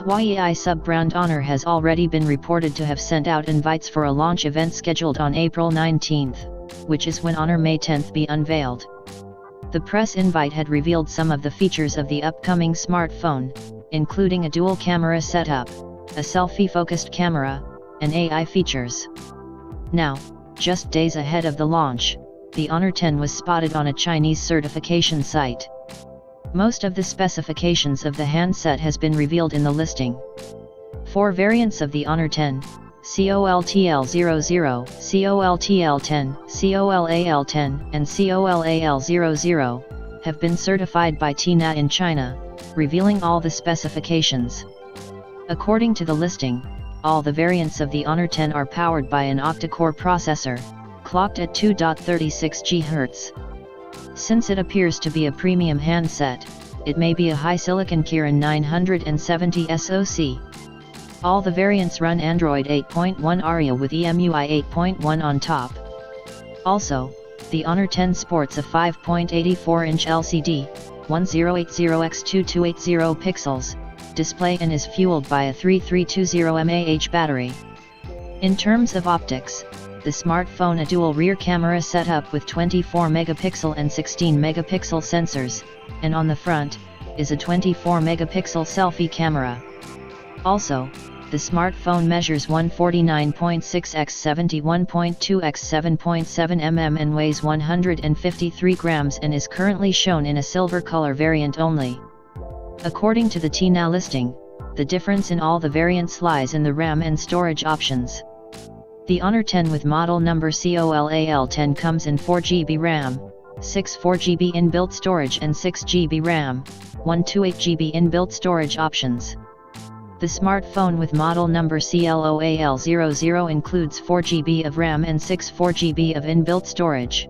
Huawei sub-brand Honor has already been reported to have sent out invites for a launch event scheduled on April 19th, which is when Honor May 10th be unveiled. The press invite had revealed some of the features of the upcoming smartphone, including a dual camera setup, a selfie-focused camera, and AI features. Now, just days ahead of the launch, the Honor 10 was spotted on a Chinese certification site. Most of the specifications of the handset has been revealed in the listing. 4 variants of the Honor 10, COLTL00, COLTL10, COLAL10, and COLAL00, have been certified by TENAA in China, revealing all the specifications. According to the listing, all the variants of the Honor 10 are powered by an octa-core processor, clocked at 2.36 GHz. Since it appears to be a premium handset, it may be a HiSilicon Kirin 970 SoC. All the variants run Android 8.1 Oreo with EMUI 8.1 on top. Also, the Honor 10 sports a 5.84-inch LCD, 1080x2280 pixels, display and is fueled by a 3320 mAh battery. In terms of optics, the smartphone a dual rear camera setup with 24 megapixel and 16 megapixel sensors, and on the front, is a 24 megapixel selfie camera. Also, the smartphone measures 149.6 x 71.2 x 7.7 mm and weighs 153 grams and is currently shown in a silver color variant only. According to the TENAA listing, the difference in all the variants lies in the RAM and storage options. The Honor 10 with model number COLAL10 comes in 4GB RAM, 4GB inbuilt storage and 6GB RAM, 128GB inbuilt storage options. The smartphone with model number CLOAL00 includes 4GB of RAM and 4GB of inbuilt storage.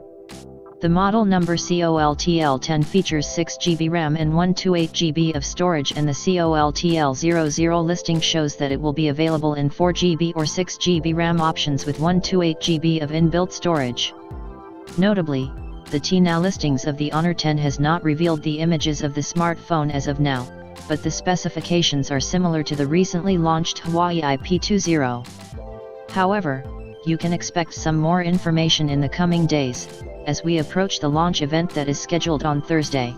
The model number COLTL10 features 6GB RAM and 128GB of storage, and the COLTL00 listing shows that it will be available in 4GB or 6GB RAM options with 128GB of inbuilt storage. Notably, the TENAA listings of the Honor 10 has not revealed the images of the smartphone as of now, but the specifications are similar to the recently launched Huawei P20. However, you can expect some more information in the coming days, as we approach the launch event that is scheduled on Thursday.